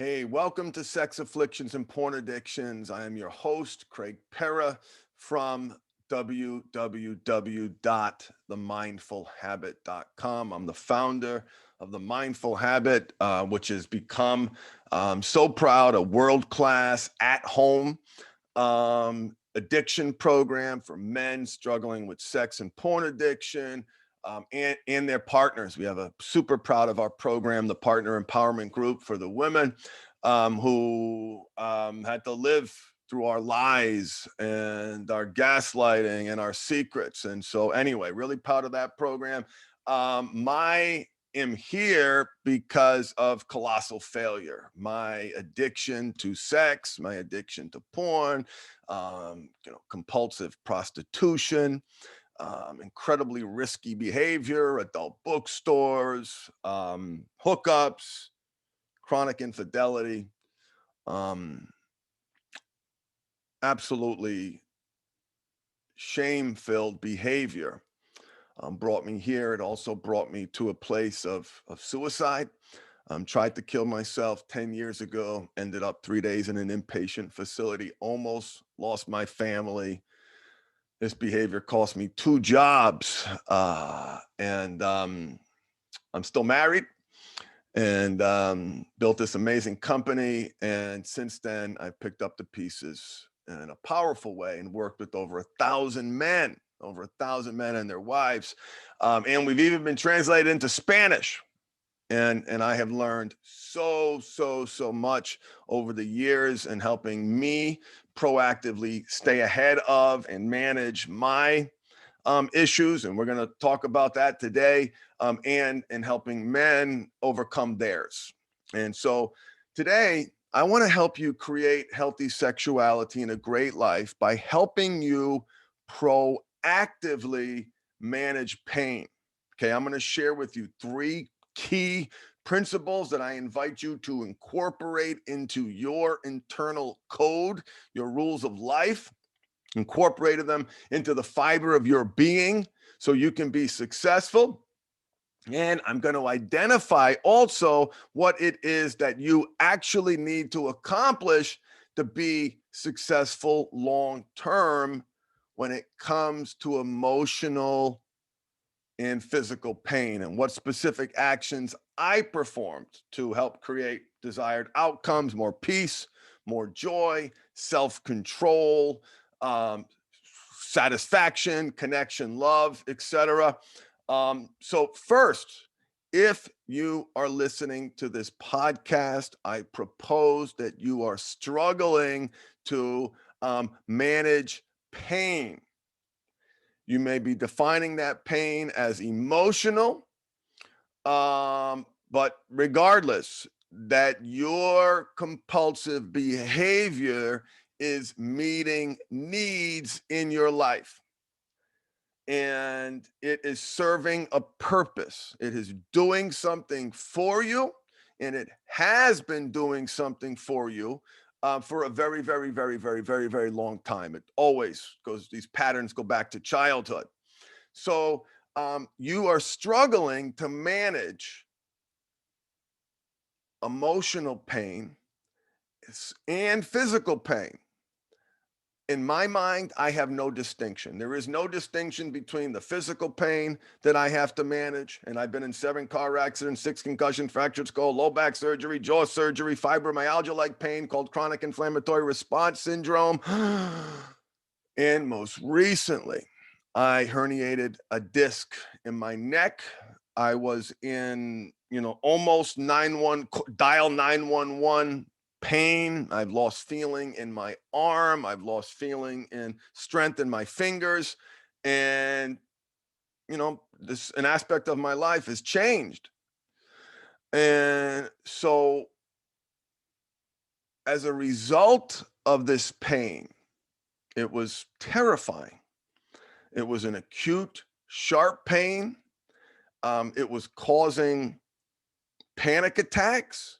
Hey, welcome to Sex Afflictions and Porn Addictions. I am your host, Craig Pera from www.themindfulhabit.com. I'm the founder of The Mindful Habit, which has become so proud a world-class at-home addiction program for men struggling with sex and porn addiction, and their partners. We have a super proud of our program, the Partner Empowerment Group for the women who had to live through our lies and our gaslighting and our secrets. And so anyway, really proud of that program. My am here because of colossal failure. My addiction to sex, my addiction to porn, compulsive prostitution, incredibly risky behavior, adult bookstores, hookups, chronic infidelity, um, absolutely shame-filled behavior brought me here. It also brought me to a place of suicide. Tried to kill myself 10 years ago, ended up 3 days in an inpatient facility, almost lost my family. This behavior cost me 2 jobs, and I'm still married and built this amazing company. And since then, I've picked up the pieces in a powerful way and worked with over 1,000 men, and their wives. And we've even been translated into Spanish. And I have learned so much over the years in helping me proactively stay ahead of and manage my issues. And we're going to talk about that today, and helping men overcome theirs. And so today, I want to help you create healthy sexuality and a great life by helping you proactively manage pain. Okay, I'm going to share with you 3 key principles that I invite you to incorporate into your internal code, your rules of life, incorporated them into the fiber of your being so you can be successful. And I'm going to identify also what it is that you actually need to accomplish to be successful long term when it comes to emotional and physical pain, and what specific actions I performed to help create desired outcomes, more peace, more joy, self-control, um, satisfaction, connection, love, etc. So first, if you are listening to this podcast, I propose that you are struggling to manage pain. You may be defining that pain as emotional, but regardless, that your compulsive behavior is meeting needs in your life and it is serving a purpose. It is doing something for you, and it has been doing something for you for a very long time. It always goes, these patterns go back to childhood. So you are struggling to manage emotional pain and physical pain. In my mind, I have no distinction. There is no distinction between the physical pain that I have to manage. And I've been in 7 car accidents, 6 concussion, fractured skull, low back surgery, jaw surgery, fibromyalgia-like pain called chronic inflammatory response syndrome. And most recently, I herniated a disc in my neck. I was in, almost dial 911 pain. I've lost feeling in my arm. I've lost feeling in strength in my fingers. And, this an aspect of my life has changed. And so as a result of this pain, it was terrifying. It was an acute, sharp pain. It was causing panic attacks,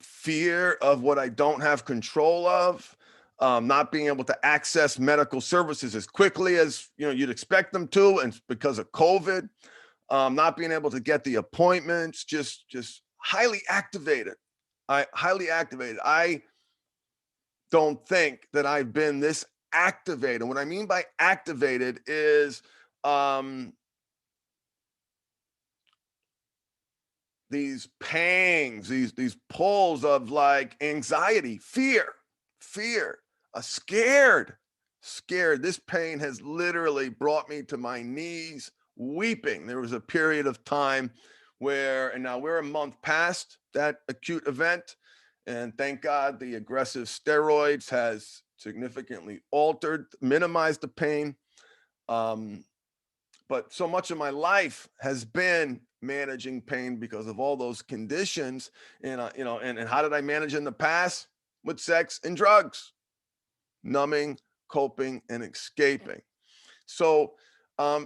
fear of what I don't have control of, not being able to access medical services as quickly as you'd expect them to, and because of COVID, not being able to get the appointments, just highly activated. I highly activated. I don't think that I've been this activated. What I mean by activated is um these pangs, these pulls of like anxiety, fear, scared. This pain has literally brought me to my knees weeping. There was a period of time where, and now we're a month past that acute event, and thank God the aggressive steroids has significantly altered, minimized the pain. Um, but so much of my life has been managing pain because of all those conditions. And and how did I manage in the past? With sex and drugs, numbing, coping, and escaping. So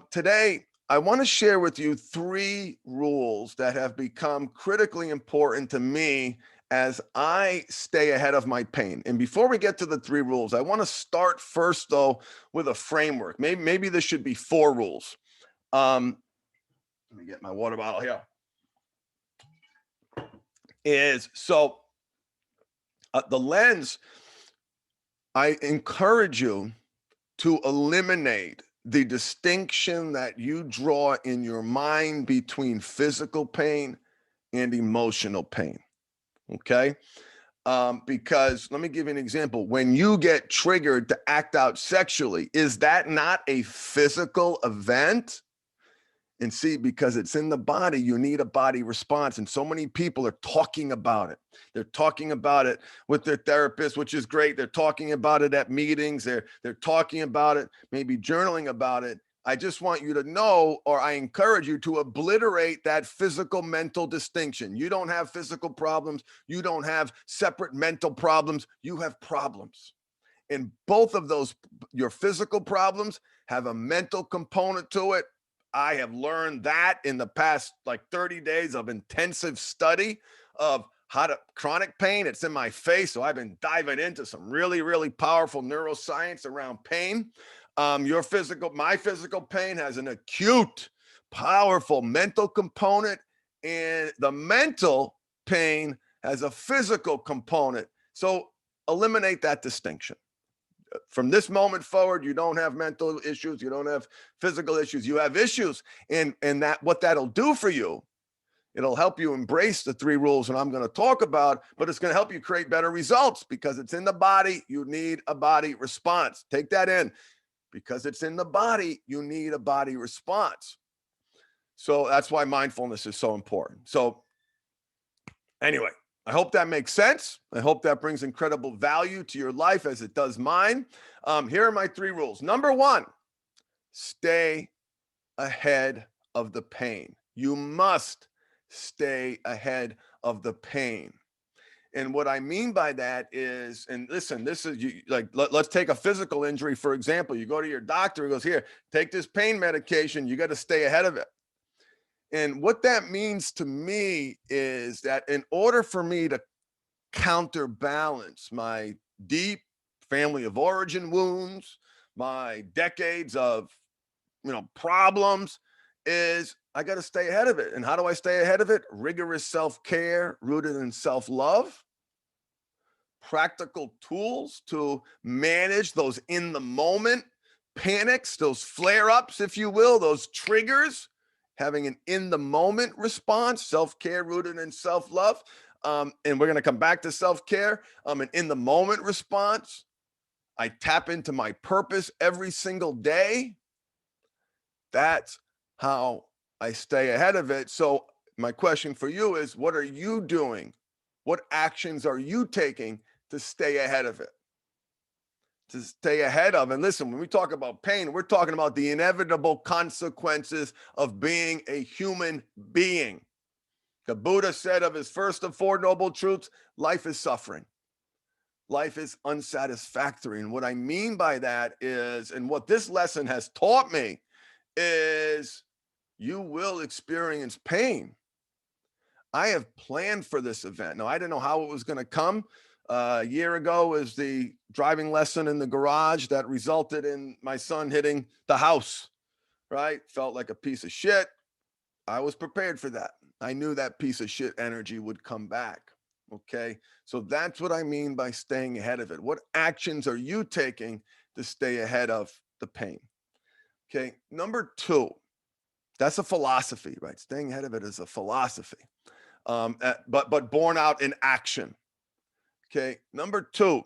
today I want to share with you three rules that have become critically important to me as I stay ahead of my pain. And before we get to the three rules, I want to start first though with a framework. Maybe this should be four rules. um, Let me get my water bottle here. Is so the lens, I encourage you to eliminate the distinction that you draw in your mind between physical pain and emotional pain. Okay. Because let me give you an example. When you get triggered to act out sexually, is that not a physical event? And see, because it's in the body, you need a body response. And so many people are talking about it. They're talking about it with their therapist, which is great. They're talking about it at meetings. They're talking about it, maybe journaling about it. I just want you to know, or I encourage you to obliterate that physical mental distinction. You don't have physical problems. You don't have separate mental problems. You have problems. And both of those, your physical problems have a mental component to it. I have learned that in the past like 30 days of intensive study of how to chronic pain. It's in my face. So I've been diving into some really, really powerful neuroscience around pain. My physical pain has an acute, powerful mental component, and the mental pain has a physical component. So eliminate that distinction. From this moment forward, you don't have mental issues, you don't have physical issues, you have issues. And that what that'll do for you, it'll help you embrace the three rules that I'm going to talk about, but it's going to help you create better results because it's in the body. You need a body response. Take that in. Because it's in the body, you need a body response. So that's why mindfulness is so important. So anyway, I hope that makes sense. I hope that brings incredible value to your life as it does mine. Here are my three rules. Number one, stay ahead of the pain. You must stay ahead of the pain. And what I mean by that is, and listen, this is like, let's take a physical injury, for example. You go to your doctor, he goes, here, take this pain medication. You got to stay ahead of it. And what that means to me is that in order for me to counterbalance my deep family of origin wounds, my decades of problems, is I got to stay ahead of it. And how do I stay ahead of it? Rigorous self-care rooted in self-love, practical tools to manage those in the moment panics, those flare-ups, if you will, those triggers, having an in the moment response, self-care rooted in self-love. And we're going to come back to self-care. An in the moment response. I tap into my purpose every single day. That's how I stay ahead of it. So my question for you is, what are you doing? What actions are you taking to stay ahead of it? To stay ahead of. And listen, when we talk about pain, we're talking about the inevitable consequences of being a human being. The Buddha said of his first of four noble truths, life is suffering. Life is unsatisfactory. And what I mean by that is, and what this lesson has taught me is, you will experience pain. I have planned for this event. Now, I didn't know how it was going to come. A year ago was the driving lesson in the garage that resulted in my son hitting the house, right? Felt like a piece of shit. I was prepared for that. I knew that piece of shit energy would come back. Okay. So that's what I mean by staying ahead of it. What actions are you taking to stay ahead of the pain? Okay. Number two, that's a philosophy, right? Staying ahead of it is a philosophy, but born out in action. Okay. Number two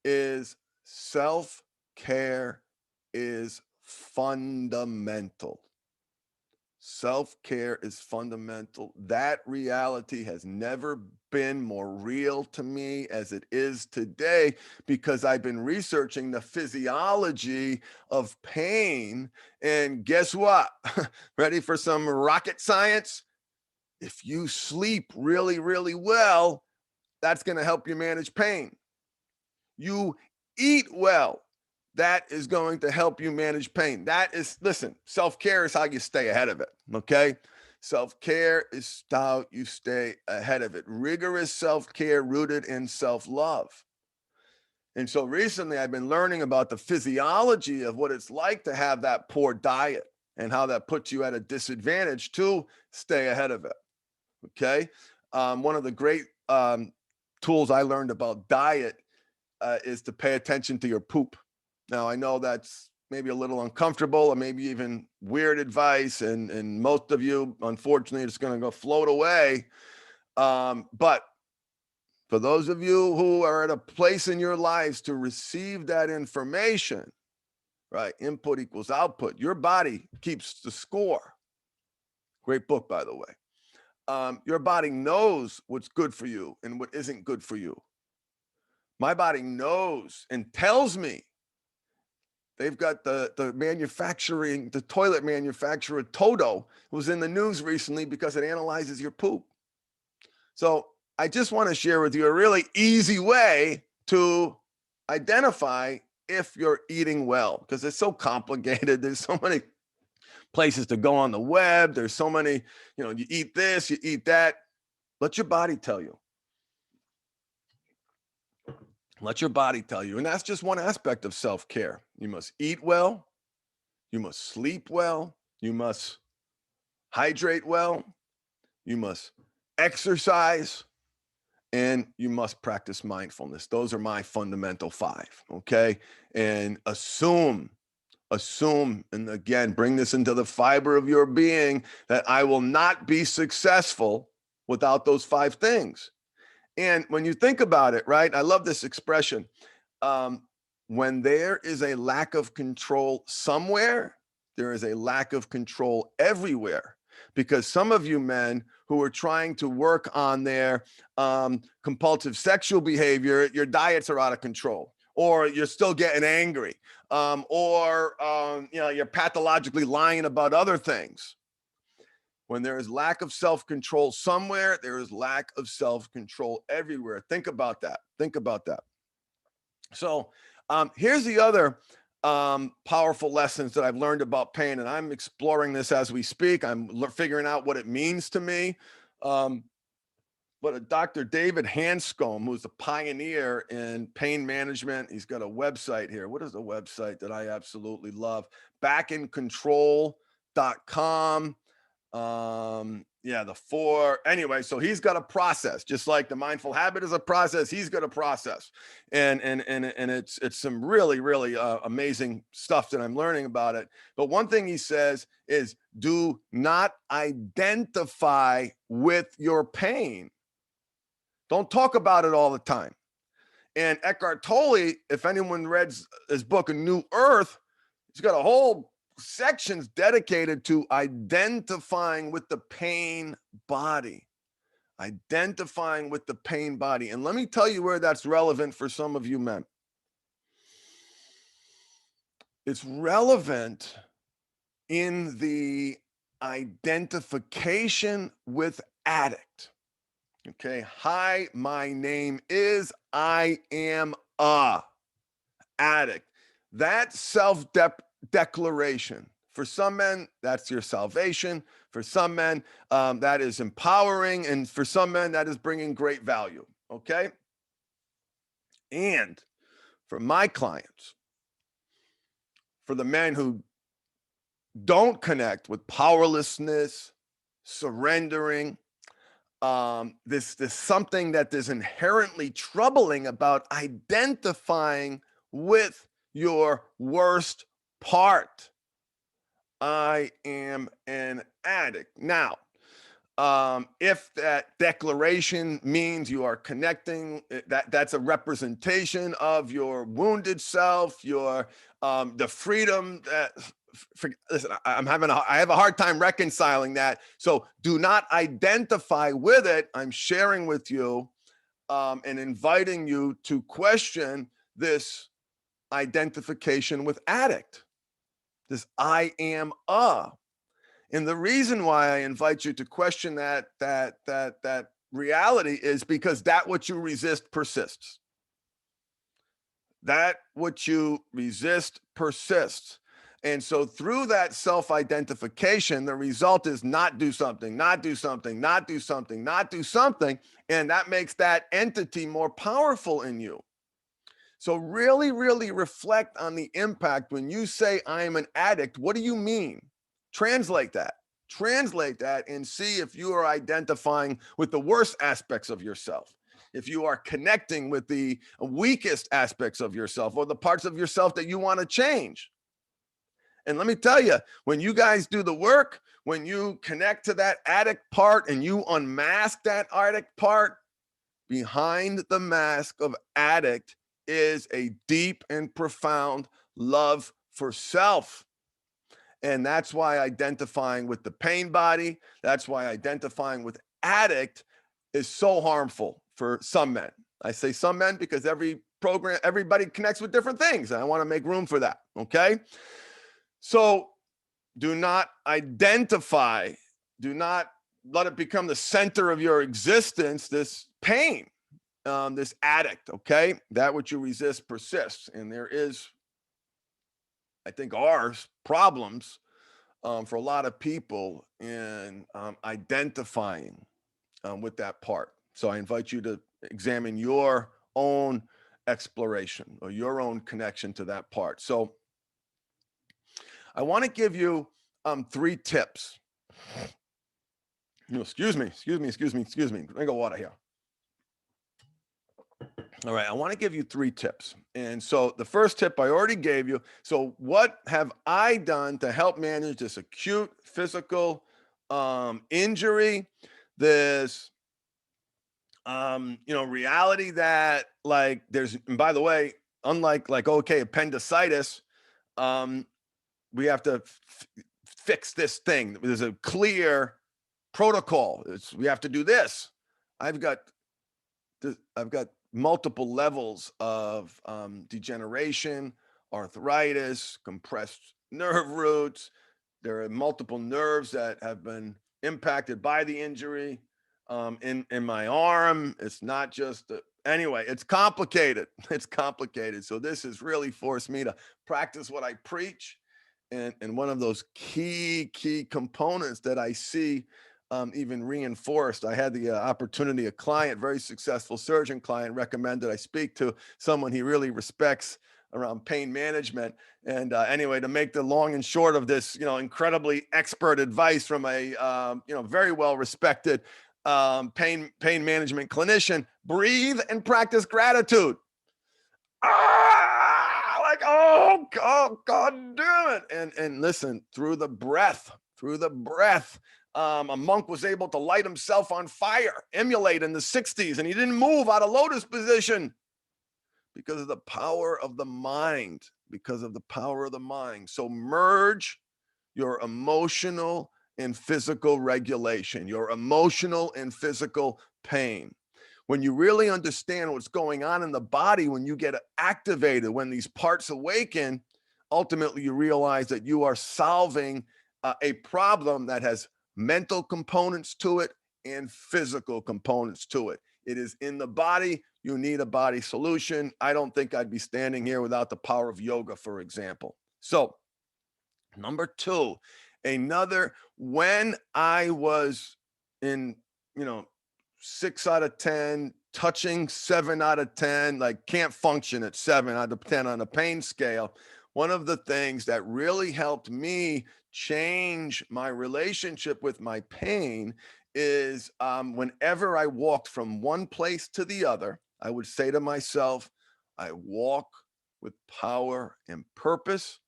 is self care is fundamental. Self care is fundamental. That reality has never been more real to me as it is today because I've been researching the physiology of pain. And guess what? Ready for some rocket science? If you sleep really, really well, that's going to help you manage pain. You eat well, that is going to help you manage pain. That is, listen, self care is how you stay ahead of it. Okay. Self care is how you stay ahead of it. Rigorous self care rooted in self love. And so recently I've been learning about the physiology of what it's like to have that poor diet and how that puts you at a disadvantage to stay ahead of it. Okay. One of the great tools I learned about diet is to pay attention to your poop. Now, I know that's maybe a little uncomfortable or maybe even weird advice, and most of you, unfortunately, it's going to go float away. But for those of you who are at a place in your lives to receive that information, right? Input equals output. Your body keeps the score. Great book, by the way. Your body knows what's good for you and what isn't good for you. My body knows and tells me. They've got the toilet manufacturer Toto was in the news recently because it analyzes your poop. So I just want to share with you a really easy way to identify if you're eating well, because it's so complicated. There's so many places to go on the web. There's so many, you eat this, you eat that. Let your body tell you. Let your body tell you. And that's just one aspect of self-care. You must eat well. You must sleep well. You must hydrate well. You must exercise. And you must practice mindfulness. Those are my fundamental five. Okay. And assume, and again, bring this into the fiber of your being that I will not be successful without those five things. And when you think about it, right, I love this expression. When there is a lack of control somewhere, there is a lack of control everywhere. Because some of you men who are trying to work on their compulsive sexual behavior, your diets are out of control, or you're still getting angry, or you're pathologically lying about other things. When there is lack of self-control somewhere, there is lack of self-control everywhere. Think about that. Think about that. So here's the other powerful lessons that I've learned about pain, and I'm exploring this as we speak. I'm figuring out what it means to me. But Dr. David Hanscom, who's a pioneer in pain management, he's got a website here. What is the website that I absolutely love? Backincontrol.com. Anyway, so he's got a process, just like the mindful habit is a process. He's got a process, and it's some really, really amazing stuff that I'm learning about it. But one thing he says is, do not identify with your pain. Don't talk about it all the time. And Eckhart Tolle, if anyone read his book, A New Earth, he's got a whole sections dedicated to identifying with the pain body. Identifying with the pain body. And let me tell you where that's relevant for some of you men. It's relevant in the identification with addict. Okay. Hi, my name is, I am a addict. That self-declaration, for some men, that's your salvation. For some men, that is empowering. And for some men, that is bringing great value. Okay. And for my clients, for the men who don't connect with powerlessness, surrendering, this something that is inherently troubling about identifying with your worst part. I am an addict. Now, if that declaration means you are connecting, that's a representation of your wounded self, your the freedom that. Listen, I have a hard time reconciling that. So do not identify with it. I'm sharing with you and inviting you to question this identification with addict. This I am a. And the reason why I invite you to question that reality is because that what you resist persists. That what you resist persists. And so through that self-identification, the result is not do something, not do something, not do something, not do something. And that makes that entity more powerful in you. So really, really reflect on the impact when you say I am an addict. What do you mean? Translate that. Translate that and see if you are identifying with the worst aspects of yourself. If you are connecting with the weakest aspects of yourself or the parts of yourself that you want to change. And let me tell you, when you guys do the work, when you connect to that addict part and you unmask that addict part, behind the mask of addict is a deep and profound love for self. And that's why identifying with the pain body, that's why identifying with addict is so harmful for some men. I say some men because everybody connects with different things. And I want to make room for that. Okay. So do not identify, do not let it become the center of your existence, this pain, this addict. Okay. That which you resist persists. And there is, I think, ours problems for a lot of people in identifying with that part. So I invite you to examine your own exploration or your own connection to that part. So I want to give you 3 tips. No, excuse me. Drink of water here. All right, I want to give you 3 tips. And so the first tip I already gave you. So what have I done to help manage this acute physical injury, this reality that like there's, and by the way, unlike like okay, appendicitis, we have to fix this thing. There's a clear protocol. We have to do this. I've got multiple levels of degeneration, arthritis, compressed nerve roots. There are multiple nerves that have been impacted by the injury in my arm. It's not just anyway, it's complicated. It's complicated. So this has really forced me to practice what I preach. And one of those key components that I see even reinforced. I had the opportunity, a client, very successful surgeon client, recommended I speak to someone he really respects around pain management. And anyway, to make the long and short of this, incredibly expert advice from a very well respected pain management clinician: breathe and practice gratitude. Like, oh God damn it. And listen, through the breath, a monk was able to light himself on fire, emulate in the 60s, and he didn't move out of lotus position because of the power of the mind, So merge your emotional and physical regulation, your emotional and physical pain. When you really understand what's going on in the body, when you get activated, when these parts awaken, ultimately you realize that you are solving a problem that has mental components to it and physical components to it. It is in the body. You need a body solution. I don't think I'd be standing here without the power of yoga, for example. So, number 2, when I was in, 6 out of 10, touching 7 out of 10, like can't function at 7 out of 10 on a pain scale. One of the things that really helped me change my relationship with my pain is whenever I walked from one place to the other, I would say to myself, I walk with power and purpose,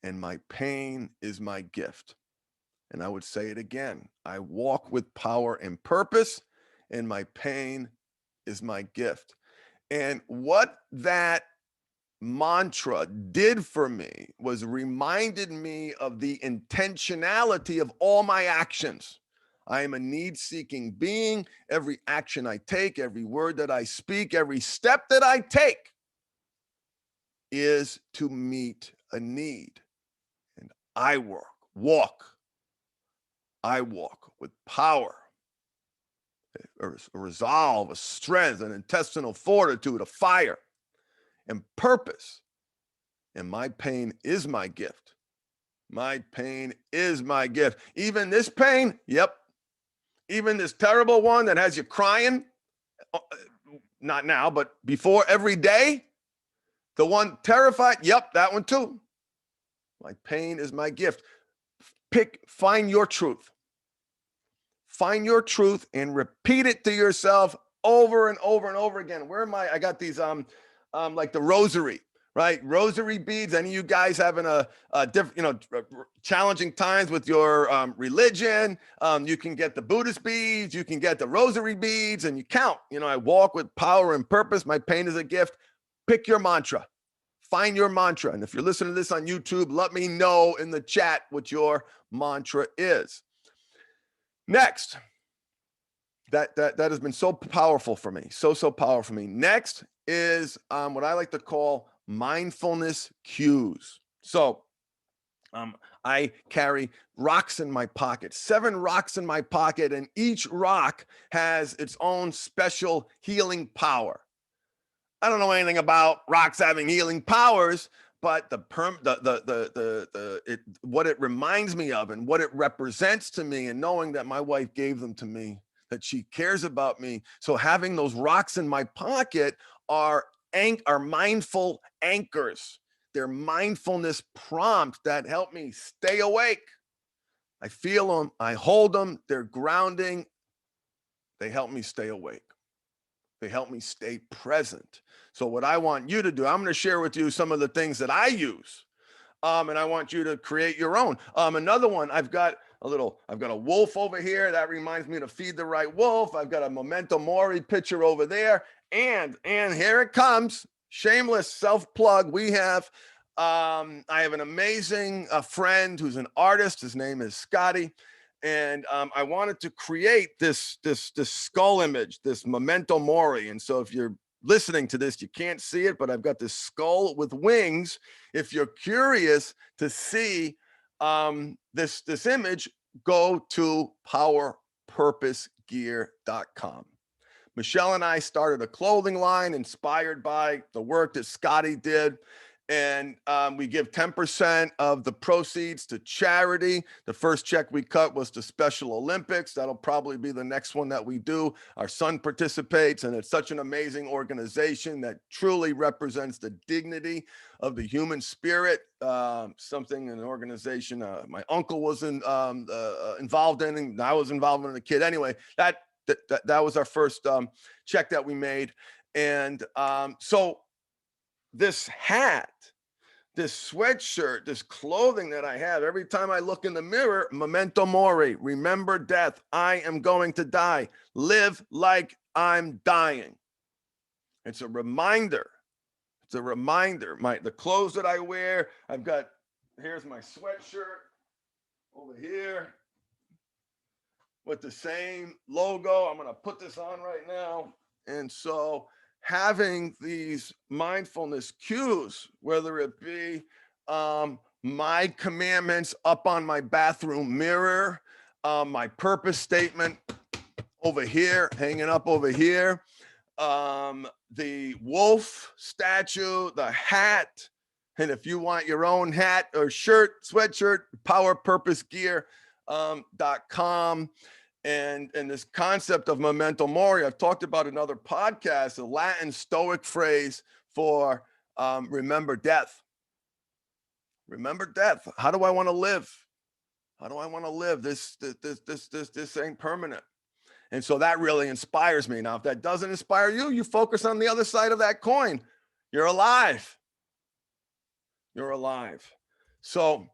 and my pain is my gift. And I would say it again, I walk with power and purpose, and my pain is my gift. And what that mantra did for me was reminded me of the intentionality of all my actions. I am a need seeking being. Every action I take, every word that I speak, every step that I take is to meet a need. And I walk with power, a resolve, a strength, an intestinal fortitude, a fire, and purpose. And my pain is my gift. My pain is my gift. Even this pain, yep. Even this terrible one that has you crying, not now, but before every day, the one terrified, yep, that one too. My pain is my gift. Find your truth. Find your truth and repeat it to yourself over and over and over again. Where am I? I got these like the rosary, right? Rosary beads. Any of you guys having a different, challenging times with your religion? You can get the Buddhist beads, you can get the rosary beads, and you count. I walk with power and purpose. My pain is a gift. Pick your mantra. Find your mantra. And if you're listening to this on YouTube, let me know in the chat what your mantra is. Next, that has been so powerful for me, so powerful for me. Next is what I like to call mindfulness cues. So I carry rocks in my pocket, 7 rocks in my pocket, and each rock has its own special healing power. I don't know anything about rocks having healing powers, but what it reminds me of and what it represents to me, and knowing that my wife gave them to me, that she cares about me. So having those rocks in my pocket are mindful anchors. They're mindfulness prompts that help me stay awake. I feel them, I hold them, they're grounding. They help me stay awake. They help me stay present. So what I want you to do, I'm going to share with you some of the things that I use. And I want you to create your own. Another one, I've got a wolf over here. That reminds me to feed the right wolf. I've got a memento mori picture over there. And here it comes. Shameless self-plug. I have an amazing friend who's an artist. His name is Scotty. And I wanted to create this skull image, this memento mori. And so if you're listening to this, you can't see it, but I've got this skull with wings. If you're curious to see this image, go to powerpurposegear.com. Michelle and I started a clothing line inspired by the work that Scotty did. And we give 10% of the proceeds to charity. The first check we cut was to Special Olympics. That'll probably be the next one that we do. Our son participates, and it's such an amazing organization that truly represents the dignity of the human spirit. An organization my uncle was involved in, and I was involved in as a kid. Anyway, that was our first check that we made. And so this hat, this sweatshirt, this clothing that I have, every time I look in the mirror, memento mori, remember death. I am going to die. Live like I'm dying. It's a reminder. It's a reminder. The clothes that I wear, here's my sweatshirt over here with the same logo. I'm going to put this on right now. And so having these mindfulness cues, whether it be my commandments up on my bathroom mirror, my purpose statement over here, hanging up over here, the wolf statue, the hat, and if you want your own hat or shirt, sweatshirt, powerpurposegear.com. And this concept of memento mori, I've talked about in other podcasts, a Latin Stoic phrase for remember death. Remember death. How do I want to live? How do I want to live? This ain't permanent. And so that really inspires me. Now, if that doesn't inspire you, you focus on the other side of that coin. You're alive. You're alive. So,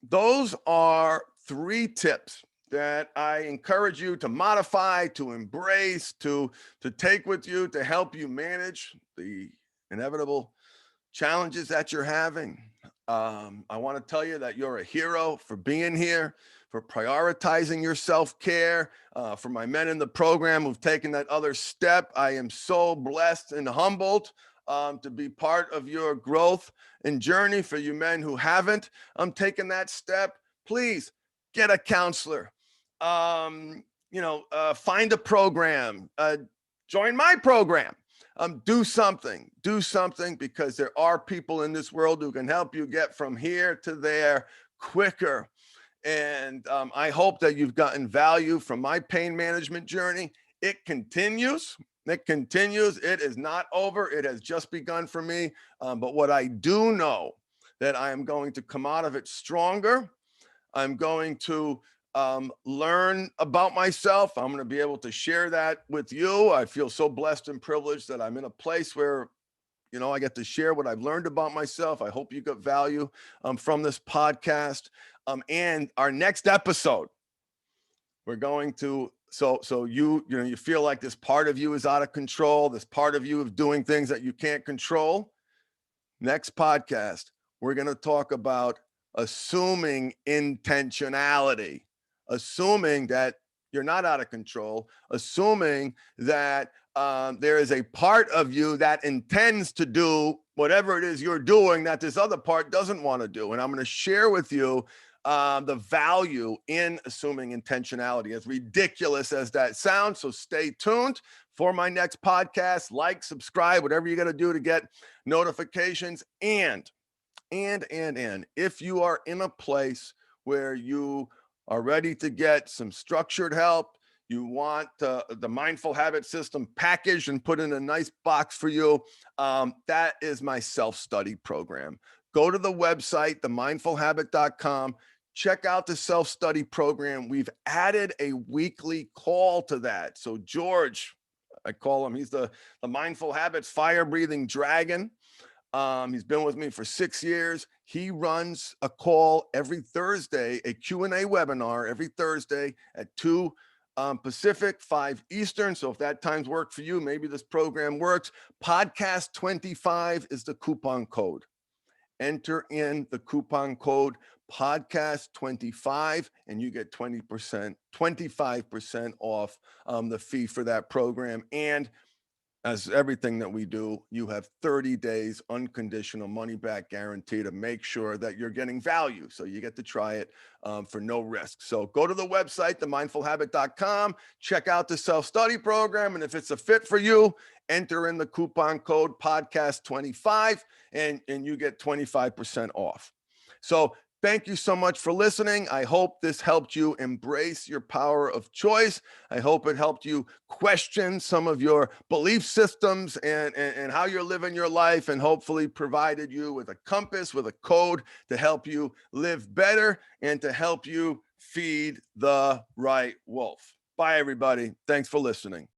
those are 3 tips that I encourage you to modify, to embrace, to take with you to help you manage the inevitable challenges that you're having. I want to tell you that you're a hero for being here, for prioritizing your self-care, for my men in the program who've taken that other step. I am so blessed and humbled to be part of your growth and journey. For you men who haven't taken that step, please get a counselor. Find a program. Join my program. Do something because there are people in this world who can help you get from here to there quicker. And I hope that you've gotten value from my pain management journey. It continues. It is not over. It has just begun for me. But what I do know that I am going to come out of it stronger. I'm going to learn about myself. I'm going to be able to share that with you. I feel so blessed and privileged that I'm in a place where, I get to share what I've learned about myself. I hope you got value from this podcast. And our next episode, we're going to, you feel like this part of you is out of control, this part of you of doing things that you can't control. Next podcast, we're going to talk about assuming intentionality, assuming that you're not out of control, assuming that there is a part of you that intends to do whatever it is you're doing that this other part doesn't want to do. And I'm going to share with you the value in assuming intentionality, as ridiculous as that sounds. So stay tuned for my next podcast. Like, subscribe, whatever you got to do to get notifications. And if you are in a place where you are ready to get some structured help, you want the mindful habit system packaged and put in a nice box for you, that is my self-study program. Go to the website, themindfulhabit.com. Check out the self-study program. We've added a weekly call to that. So George, I call him, he's the Mindful Habits fire-breathing dragon. He's been with me for 6 years. He runs a call every Thursday, a Q&A webinar every Thursday at 2 Pacific, 5 Eastern. So if that time's work for you, maybe this program works. Podcast 25 is the coupon code. Enter in the coupon code podcast 25 and you get 25% off the fee for that program. And as everything that we do, you have 30 days unconditional money back guarantee to make sure that you're getting value. So you get to try it for no risk. So go to the website, themindfulhabit.com, check out the self-study program. And if it's a fit for you, enter in the coupon code podcast 25 and you get 25% off. So thank you so much for listening. I hope this helped you embrace your power of choice. I hope it helped you question some of your belief systems and how you're living your life, and hopefully provided you with a compass, with a code to help you live better and to help you feed the right wolf. Bye, everybody. Thanks for listening.